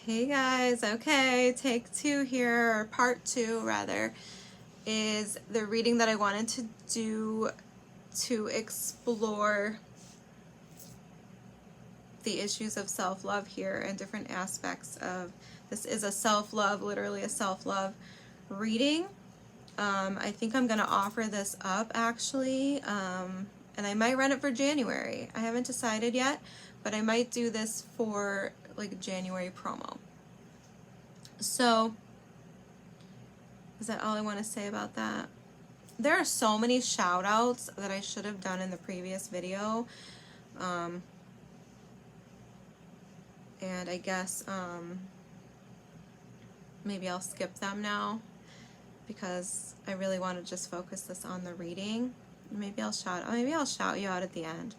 Hey guys, okay, take two here, or part two rather, is the reading that I wanted to do to explore the issues of self-love here and different aspects of this. Is a self-love, literally a self-love reading. I think I'm going to offer this up actually, and I might run it for January. I haven't decided yet, but I might do this for like a January promo. So, is that all I want to say about that? There are so many shout outs that I should have done in the previous video. And I guess maybe I'll skip them now because I really want to just focus this on the reading. Maybe I'll shout you out at the end.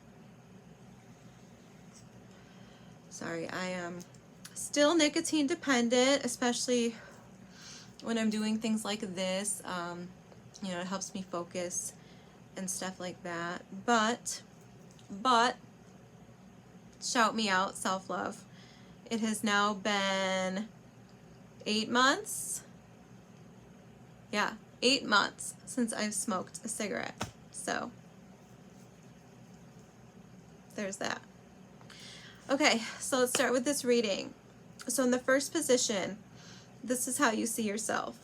Sorry, I am still nicotine dependent, especially when I'm doing things like this. You know, it helps me focus and stuff like that. But shout me out, self-love. It has now been 8 months. Yeah, 8 months since I've smoked a cigarette. So there's that. Okay, so let's start with this reading. So in the first position, this is how you see yourself.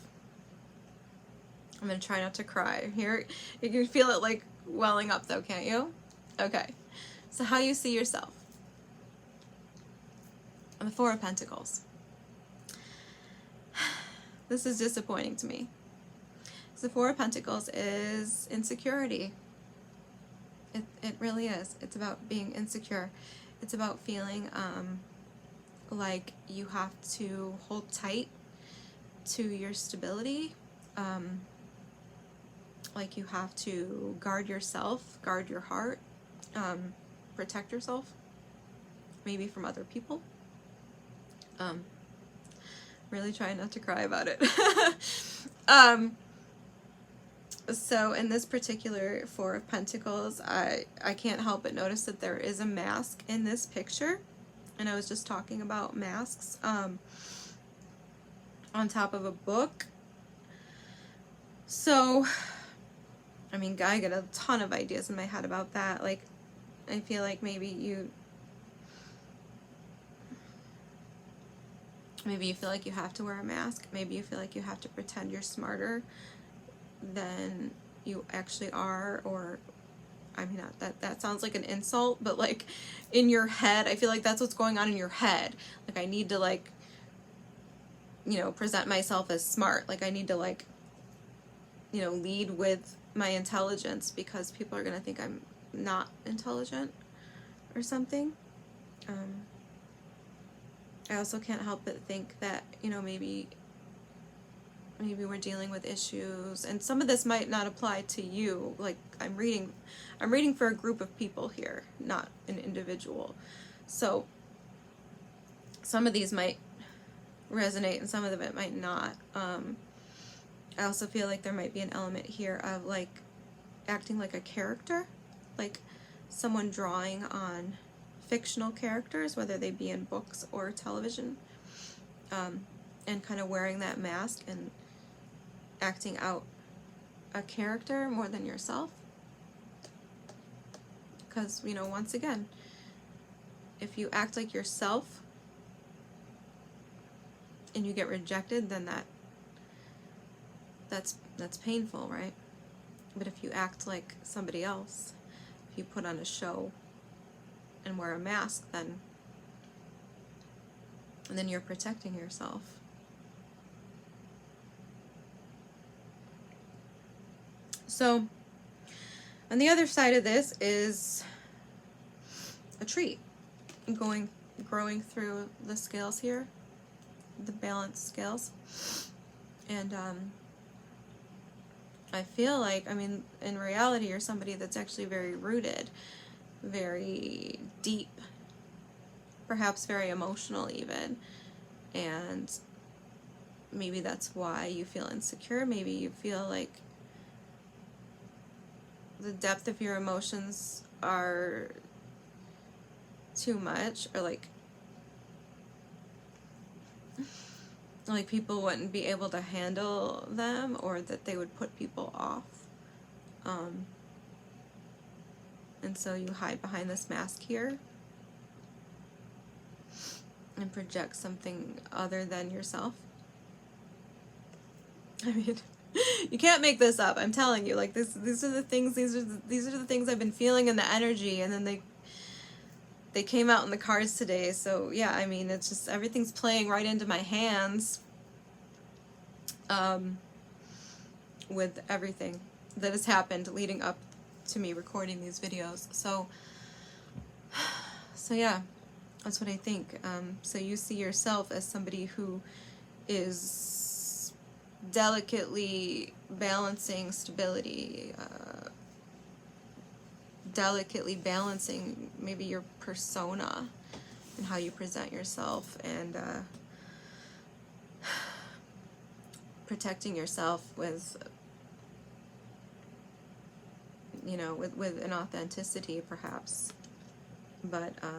I'm going to try not to cry. Here, you can feel it like welling up though, can't you? Okay, so how you see yourself. And the Four of Pentacles. This is disappointing to me. The Four of Pentacles is insecurity. It really is. It's about being insecure. It's about feeling like you have to hold tight to your stability. Like you have to guard yourself, guard your heart, protect yourself, maybe from other people. Really trying not to cry about it. So in this particular Four of Pentacles, I can't help but notice that there is a mask in this picture. And I was just talking about masks on top of a book. So, I mean, I get a ton of ideas in my head about that. Like, I feel like maybe you feel like you have to wear a mask. Maybe you feel like you have to pretend you're smarter than you actually are, or I mean, that sounds like an insult, but like in your head, I feel like that's what's going on in your head. Like I need to like, you know, present myself as smart. Like I need to like, you know, lead with my intelligence because people are going to think I'm not intelligent or something. I also can't help but think that, you know, maybe we're dealing with issues, and some of this might not apply to you. Like I'm reading for a group of people here, not an individual. So some of these might resonate and some of it might not. I also feel like there might be an element here of like acting like a character, like someone drawing on fictional characters, whether they be in books or television, and kind of wearing that mask and acting out a character more than yourself. Because, you know, once again, if you act like yourself and you get rejected, then that's painful, right? But if you act like somebody else, if you put on a show and wear a mask, then you're protecting yourself. So, on the other side of this is a tree growing through the scales here, the balanced scales. And I feel like, I mean, in reality, you're somebody that's actually very rooted, very deep, perhaps very emotional even. And maybe that's why you feel insecure. Maybe you feel like the depth of your emotions are too much, or like like people wouldn't be able to handle them, or that they would put people off. And so you hide behind this mask here and project something other than yourself. I mean, you can't make this up. I'm telling you, like these are the things. These are the things I've been feeling in the energy, and then they came out in the cards today. So yeah, I mean, it's just everything's playing right into my hands. With everything that has happened leading up to me recording these videos. So yeah, that's what I think. So you see yourself as somebody who is delicately balancing stability, delicately balancing maybe your persona and how you present yourself, and protecting yourself with, you know, with an authenticity perhaps. But I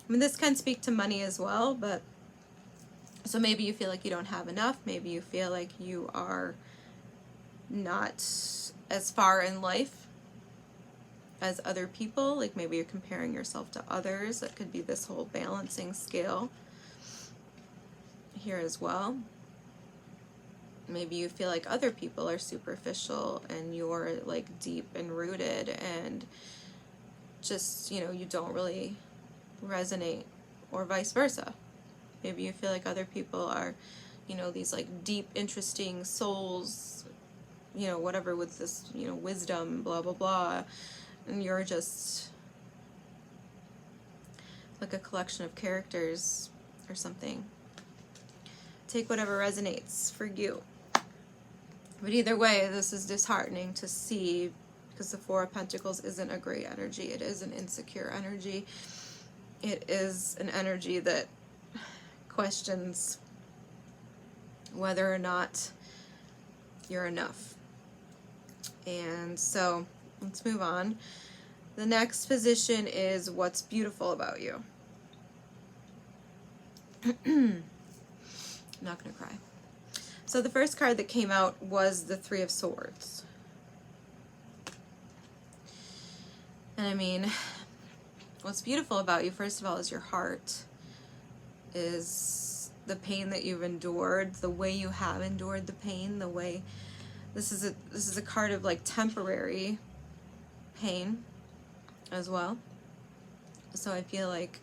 mean, this can speak to money as well, but so maybe you feel like you don't have enough, maybe you feel like you are not as far in life as other people, like maybe you're comparing yourself to others. That could be this whole balancing scale here as well. Maybe you feel like other people are superficial and you're like deep and rooted, and just, you know, you don't really resonate, or vice versa. Maybe you feel like other people are, you know, these like deep, interesting souls, you know, whatever, with this, you know, wisdom, blah, blah, blah, and you're just like a collection of characters or something. Take whatever resonates for you. But either way, this is disheartening to see, because the Four of Pentacles isn't a great energy. It is an insecure energy. It is an energy that questions whether or not you're enough. And so let's move on. The next position is what's beautiful about you. I'm not going to cry. So the first card that came out was the Three of Swords. And I mean, what's beautiful about you, first of all, is your heart, is the pain that you've endured, the way you have endured the pain, the way this is a card of like temporary pain as well. So I feel like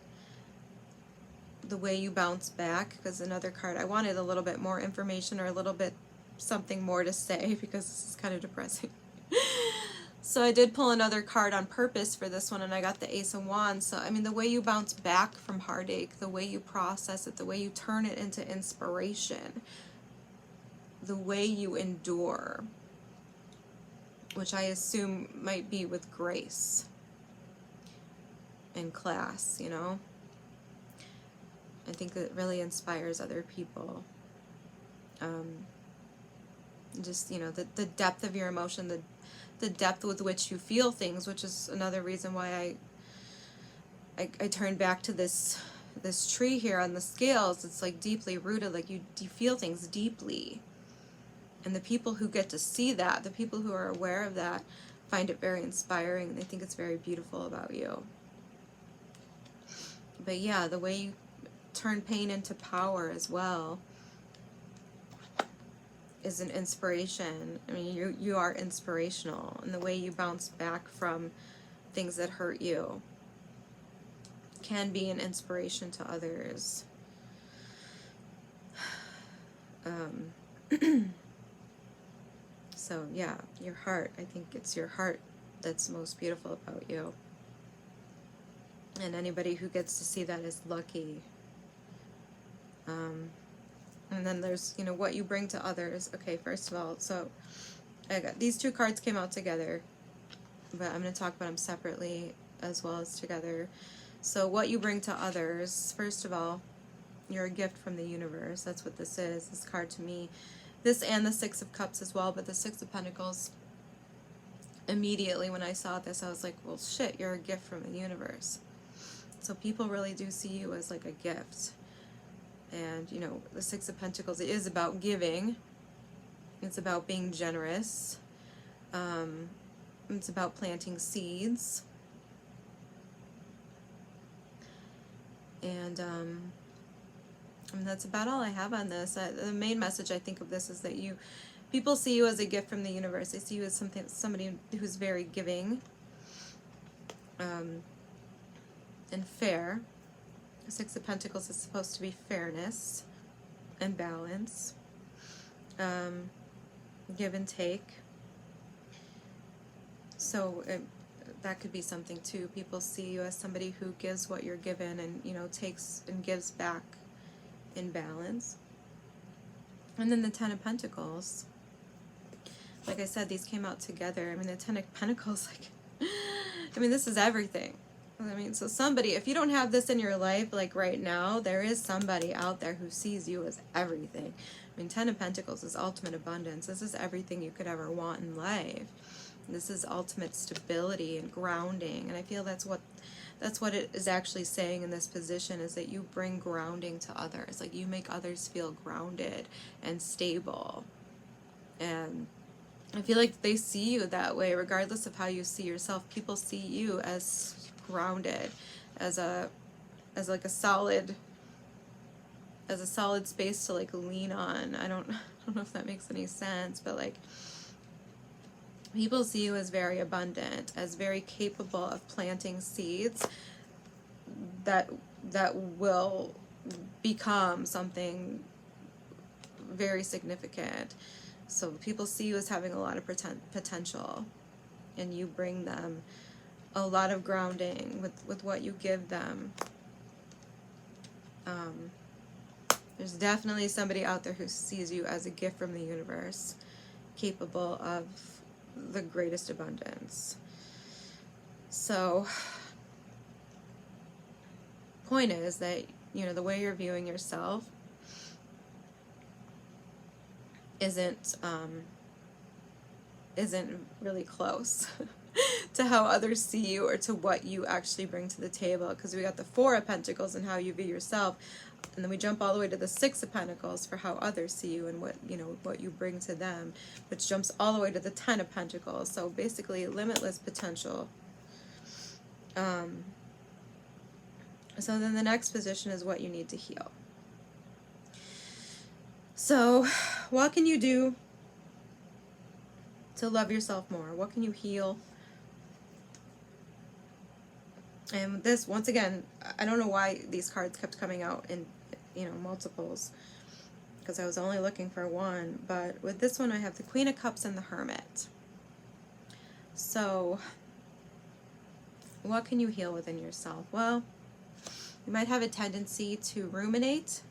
the way you bounce back, because another card, I wanted a little bit more information, or a little bit something more to say, because this is kind of depressing. So I did pull another card on purpose for this one, and I got the Ace of Wands. So I mean, the way you bounce back from heartache, the way you process it, the way you turn it into inspiration, the way you endure, which I assume might be with grace and class, you know. I think it really inspires other people. Just, you know, the depth of your emotion, the depth with which you feel things, which is another reason why I turned back to this tree here on the scales. It's like deeply rooted, like you feel things deeply. And the people who get to see that, the people who are aware of that, find it very inspiring, and they think it's very beautiful about you. But yeah, the way you turn pain into power as well is an inspiration. I mean, you are inspirational, and the way you bounce back from things that hurt you can be an inspiration to others. So yeah, your heart, I think it's your heart that's most beautiful about you. And anybody who gets to see that is lucky. And then there's, you know, what you bring to others. Okay, first of all, so I got these two cards came out together, but I'm going to talk about them separately as well as together. So what you bring to others, first of all, you're a gift from the universe. That's what this is, this card to me. This and the Six of Cups as well, but the Six of Pentacles, immediately when I saw this, I was like, well, shit, you're a gift from the universe. So people really do see you as like a gift. And, you know, the Six of Pentacles, it is about giving. It's about being generous. It's about planting seeds. And that's about all I have on this. The main message I think of this is that people see you as a gift from the universe. They see you as somebody who's very giving, and fair. The Six of Pentacles is supposed to be fairness and balance, give and take. So that could be something too. People see you as somebody who gives what you're given, and, you know, takes and gives back in balance. And then the Ten of Pentacles. Like I said, these came out together. I mean, the Ten of Pentacles, like, I mean, this is everything. I mean, so somebody, if you don't have this in your life, like right now, there is somebody out there who sees you as everything. I mean, Ten of Pentacles is ultimate abundance. This is everything you could ever want in life. This is ultimate stability and grounding. And I feel that's what it is actually saying in this position, is that you bring grounding to others. Like, you make others feel grounded and stable. And I feel like they see you that way, regardless of how you see yourself. People see you as grounded, as like a solid space to, like, lean on. I don't know if that makes any sense, but, like, people see you as very abundant, as very capable of planting seeds that will become something very significant. So people see you as having a lot of potential, and you bring them a lot of grounding with what you give them. There's definitely somebody out there who sees you as a gift from the universe, capable of the greatest abundance. So, point is that, you know, the way you're viewing yourself isn't really close to how others see you, or to what you actually bring to the table. Because we got the Four of Pentacles and how you view yourself, and then we jump all the way to the Six of Pentacles for how others see you and what, you know, what you bring to them, which jumps all the way to the Ten of Pentacles. So basically, limitless potential. So then the next position is what you need to heal. So, what can you do to love yourself more? What can you heal? And this, once again, I don't know why these cards kept coming out in, you know, multiples, because I was only looking for one. But with this one, I have the Queen of Cups and the Hermit. So, what can you heal within yourself? Well, you might have a tendency to ruminate.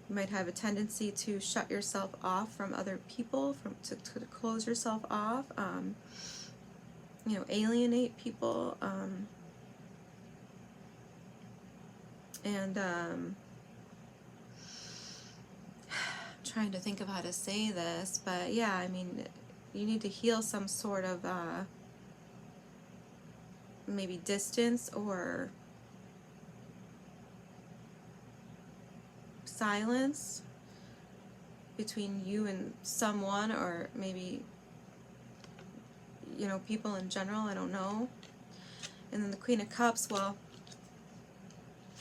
You might have a tendency to shut yourself off from other people, to close yourself off, you know, alienate people, and I'm trying to think of how to say this, but yeah, I mean, you need to heal some sort of maybe distance or silence between you and someone, or maybe, you know, people in general. I don't know. And then the Queen of Cups, well,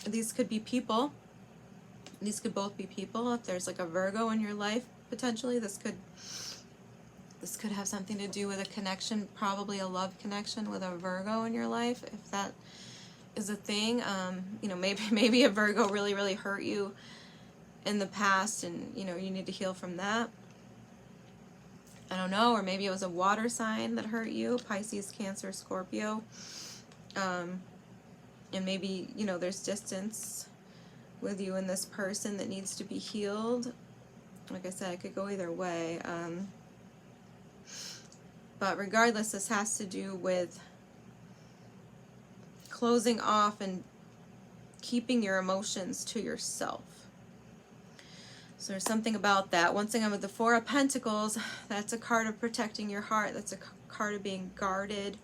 these could be people. These could both be people. If there's like a Virgo in your life, potentially, this could have something to do with a connection, probably a love connection with a Virgo in your life, if that is a thing. You know, maybe a Virgo really hurt you in the past, and, you know, you need to heal from that. I don't know. Or maybe it was a water sign that hurt you, Pisces, Cancer, Scorpio. And maybe, you know, there's distance with you and this person that needs to be healed. Like I said, it could go either way. But regardless, this has to do with closing off and keeping your emotions to yourself. So there's something about that. Once again, with the Four of Pentacles, that's a card of protecting your heart. That's a card of being guarded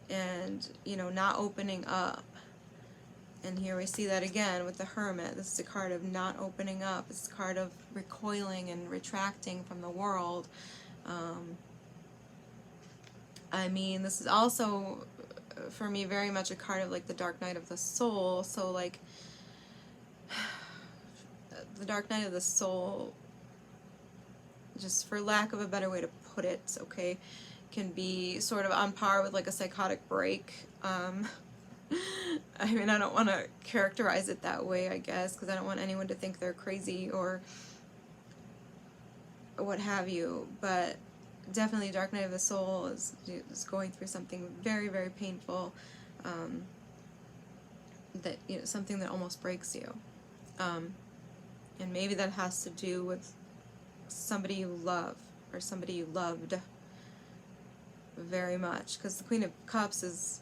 and, you know, not opening up. And here we see that again with the Hermit. This is a card of not opening up. It's a card of recoiling and retracting from the world. I mean, this is also, for me, very much a card of like the Dark Night of the Soul. So like, the Dark Night of the Soul, just for lack of a better way to put it, okay, can be sort of on par with like a psychotic break. I mean, I don't want to characterize it that way, I guess, because I don't want anyone to think they're crazy or what have you, but definitely Dark Night of the Soul is going through something very, very painful, that, you know, something that almost breaks you. And maybe that has to do with somebody you love or somebody you loved very much, because the Queen of Cups is,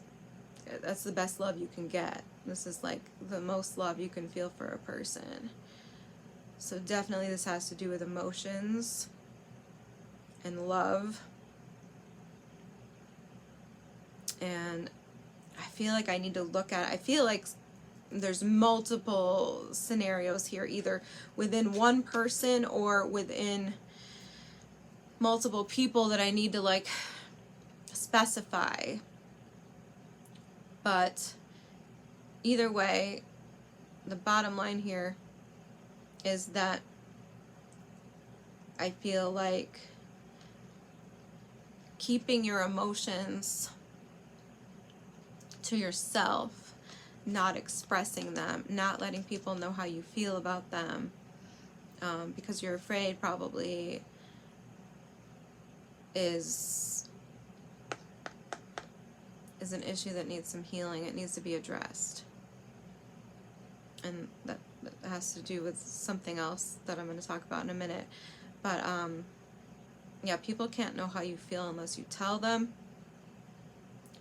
that's the best love you can get. This is like the most love you can feel for a person. So definitely this has to do with emotions and love. And I feel like I need to look at it. I feel like there's multiple scenarios here, either within one person or within multiple people, that I need to like specify. But either way, the bottom line here is that I feel like keeping your emotions to yourself, not expressing them, not letting people know how you feel about them, because you're afraid probably is an issue that needs some healing. It needs to be addressed. And that has to do with something else that I'm going to talk about in a minute. But, yeah, people can't know how you feel unless you tell them.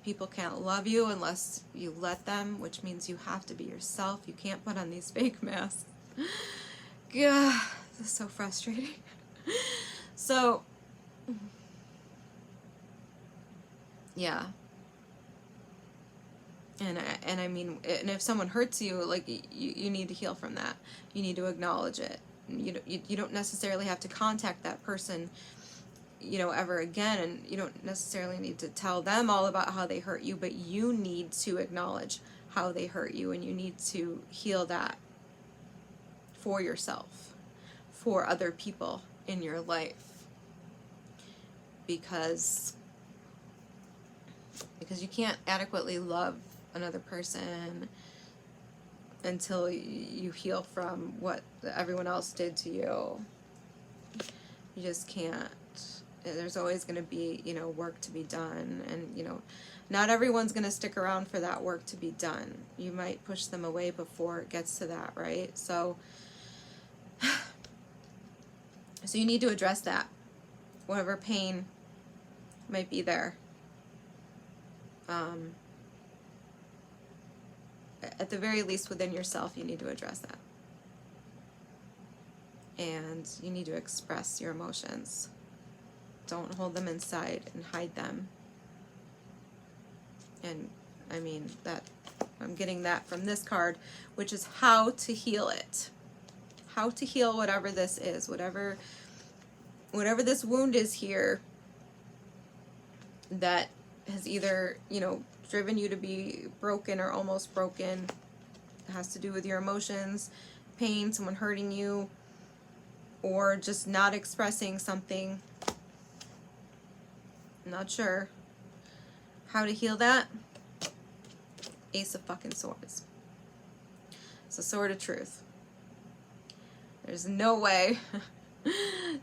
People can't love you unless you let them, which means you have to be yourself. You can't put on these fake masks. God, this is so frustrating. So, yeah. And I mean, and if someone hurts you, like, you need to heal from that. You need to acknowledge it. You don't necessarily have to contact that person, you know, ever again, and you don't necessarily need to tell them all about how they hurt you, but you need to acknowledge how they hurt you, and you need to heal that for yourself, for other people in your life, because you can't adequately love another person until you heal from what everyone else did to you. You just can't. There's always going to be, you know, work to be done, and, you know, not everyone's going to stick around for that work to be done. You might push them away before it gets to that, right? So you need to address that, whatever pain might be there. At the very least, within yourself, you need to address that. And you need to express your emotions. Don't hold them inside and hide them. And I mean, that I'm getting that from this card, which is how to heal it. How to heal whatever this is, whatever this wound is here that has either, you know, driven you to be broken or almost broken. It has to do with your emotions, pain, someone hurting you, or just not expressing something. I'm not sure how to heal that. Ace of fucking Swords. It's a sword of truth. There's no way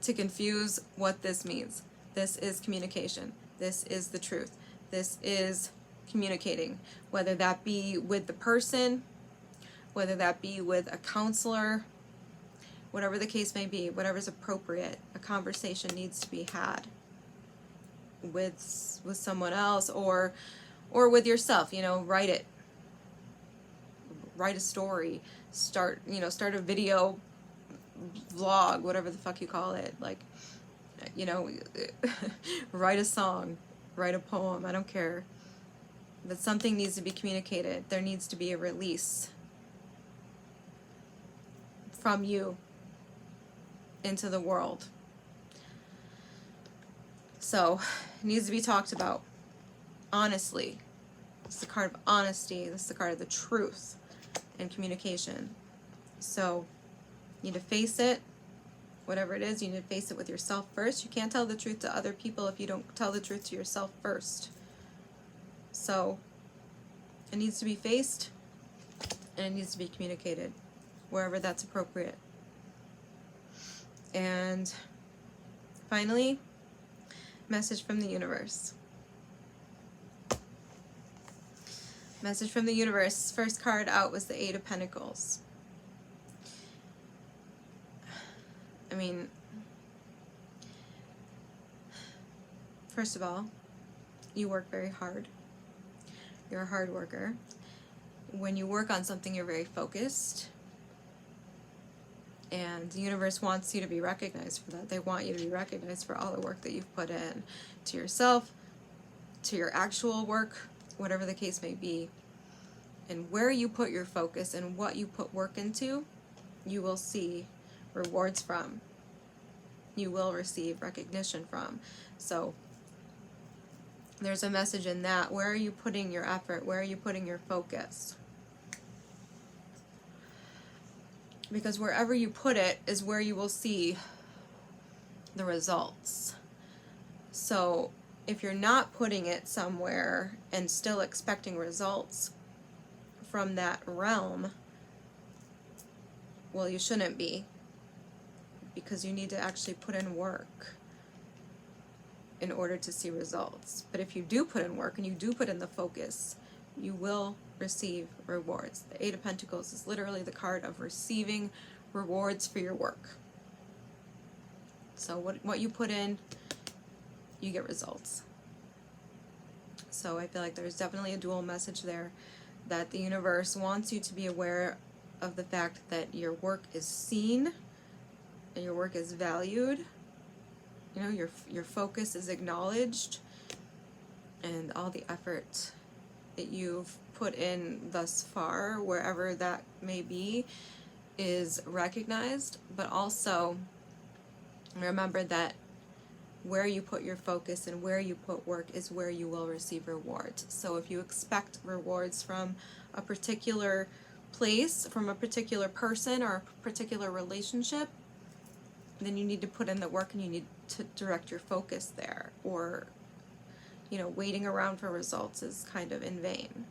to confuse what this means. This is communication. This is the truth. This is communicating, whether that be with the person, whether that be with a counselor, whatever the case may be, whatever's appropriate. A conversation needs to be had with someone else, or with yourself. You know, write it. Write a story. Start a video vlog, whatever the fuck you call it. Like, you know, write a song, write a poem, I don't care. But something needs to be communicated. There needs to be a release from you into the world. So it needs to be talked about honestly. This is the card of honesty. This is the card of the truth and communication. So you need to face it. Whatever it is, you need to face it with yourself first. You can't tell the truth to other people if you don't tell the truth to yourself first. So it needs to be faced, and it needs to be communicated wherever that's appropriate. And finally, message from the universe. Message from the universe. First card out was the Eight of Pentacles. I mean, first of all, you work very hard. You're a hard worker. When you work on something, you're very focused. And the universe wants you to be recognized for that. They want you to be recognized for all the work that you've put in to yourself, to your actual work, whatever the case may be. And where you put your focus and what you put work into, you will see rewards from. You will receive recognition from. So there's a message in that. Where are you putting your effort? Where are you putting your focus? Because wherever you put it is where you will see the results. So if you're not putting it somewhere and still expecting results from that realm, well, you shouldn't be, because you need to actually put in work in order to see results. But if you do put in work and you do put in the focus, you will receive rewards. The Eight of Pentacles is literally the card of receiving rewards for your work. So what you put in, you get results. So I feel like there's definitely a dual message there, that the universe wants you to be aware of the fact that your work is seen and your work is valued. You know, your focus is acknowledged, and all the effort that you've put in thus far, wherever that may be, is recognized. But also remember that where you put your focus and where you put work is where you will receive rewards. So if you expect rewards from a particular place, from a particular person or a particular relationship, then you need to put in the work and you need to direct your focus there. Or, you know, waiting around for results is kind of in vain.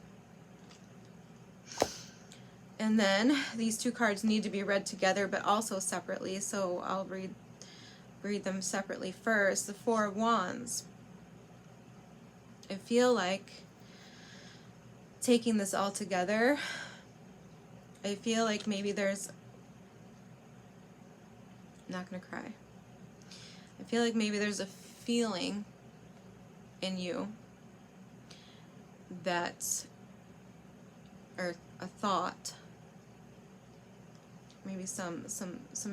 And then these two cards need to be read together but also separately, so I'll read them separately first. The Four of Wands. I feel like taking this all together, I feel like maybe there's, I'm not gonna cry. I feel like maybe there's a feeling in you that, or a thought, maybe some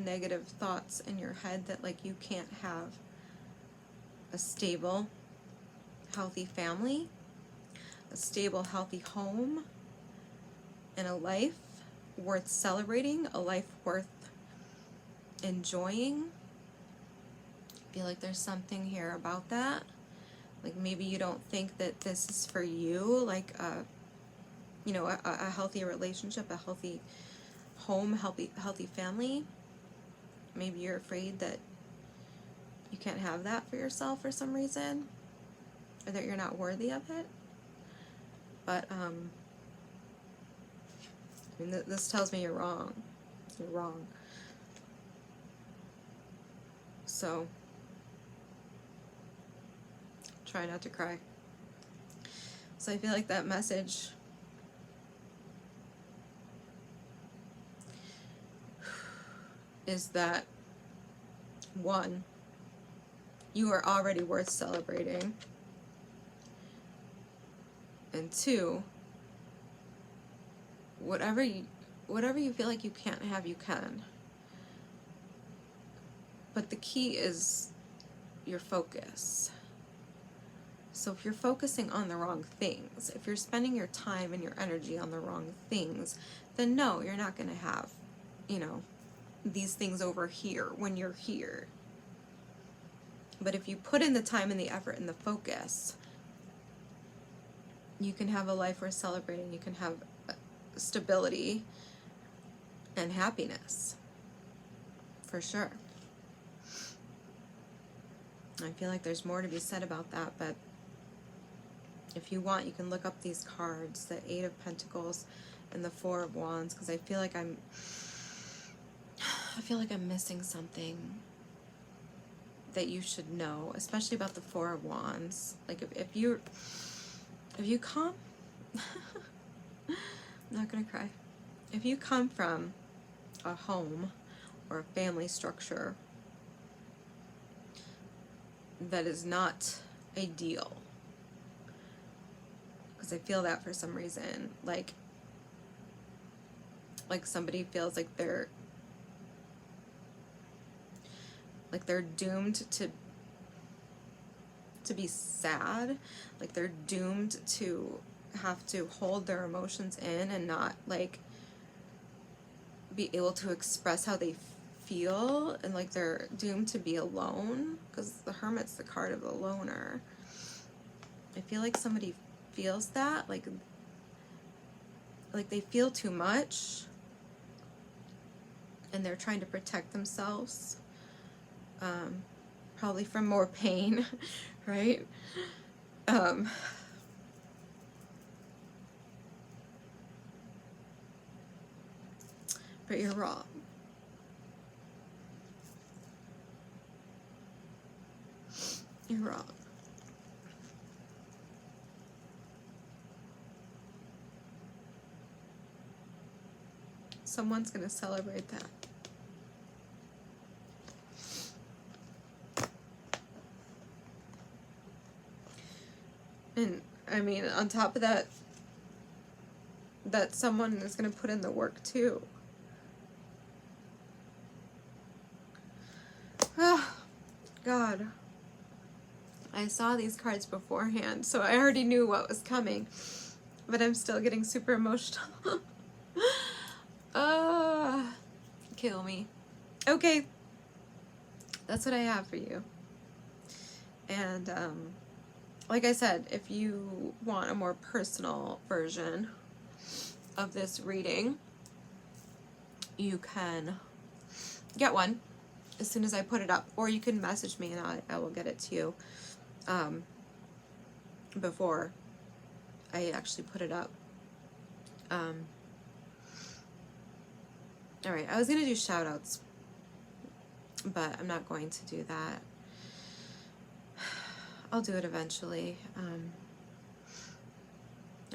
negative thoughts in your head that like you can't have a stable, healthy family, a stable, healthy home, and a life worth celebrating, a life worth enjoying. I feel like there's something here about that. Like maybe you don't think that this is for you, like you know, a healthy relationship, a healthy home, healthy family. Maybe you're afraid that you can't have that for yourself for some reason, or that you're not worthy of it. But I mean, this tells me you're wrong. You're wrong. So try not to cry. So I feel like that message is that, one, you are already worth celebrating, and two, whatever you feel like you can't have, you can. But the key is your focus. So if you're focusing on the wrong things, if you're spending your time and your energy on the wrong things, then no, you're not going to have, you know, these things over here when you're here. But if you put in the time and the effort and the focus, you can have a life worth celebrating. You can have stability and happiness, for sure. I feel like there's more to be said about that, but if you want, you can look up these cards, the Eight of Pentacles and the Four of Wands, because I feel like I'm missing something that you should know, especially about the Four of Wands. Like if you come, I'm not gonna cry. If you come from a home or a family structure that is not ideal, because I feel that for some reason, like somebody feels like they're doomed to be sad, like they're doomed to have to hold their emotions in and not like be able to express how they feel, and like they're doomed to be alone, because the Hermit's the card of the loner. I feel like somebody feels that, like they feel too much and they're trying to protect themselves, probably from more pain, right? But you're wrong. You're wrong. Someone's gonna celebrate that. And I mean, on top of that, that someone is gonna put in the work too. Oh, God. I saw these cards beforehand, so I already knew what was coming, but I'm still getting super emotional. Kill me. Okay, that's what I have for you. And like I said, if you want a more personal version of this reading, you can get one as soon as I put it up, or you can message me and I will get it to you before I actually put it up. Alright, I was going to do shout outs, but I'm not going to do that. I'll do it eventually.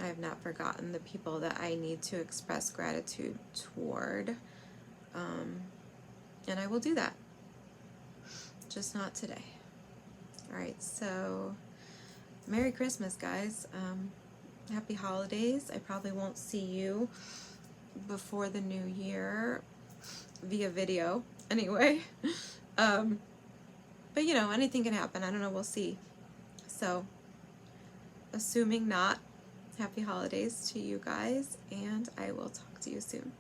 I have not forgotten the people that I need to express gratitude toward, and I will do that, just not today. Alright, so Merry Christmas, guys. Happy holidays. I probably won't see you before the new year via video anyway. But you know, anything can happen. I don't know, we'll see. So, assuming not, happy holidays to you guys, and I will talk to you soon.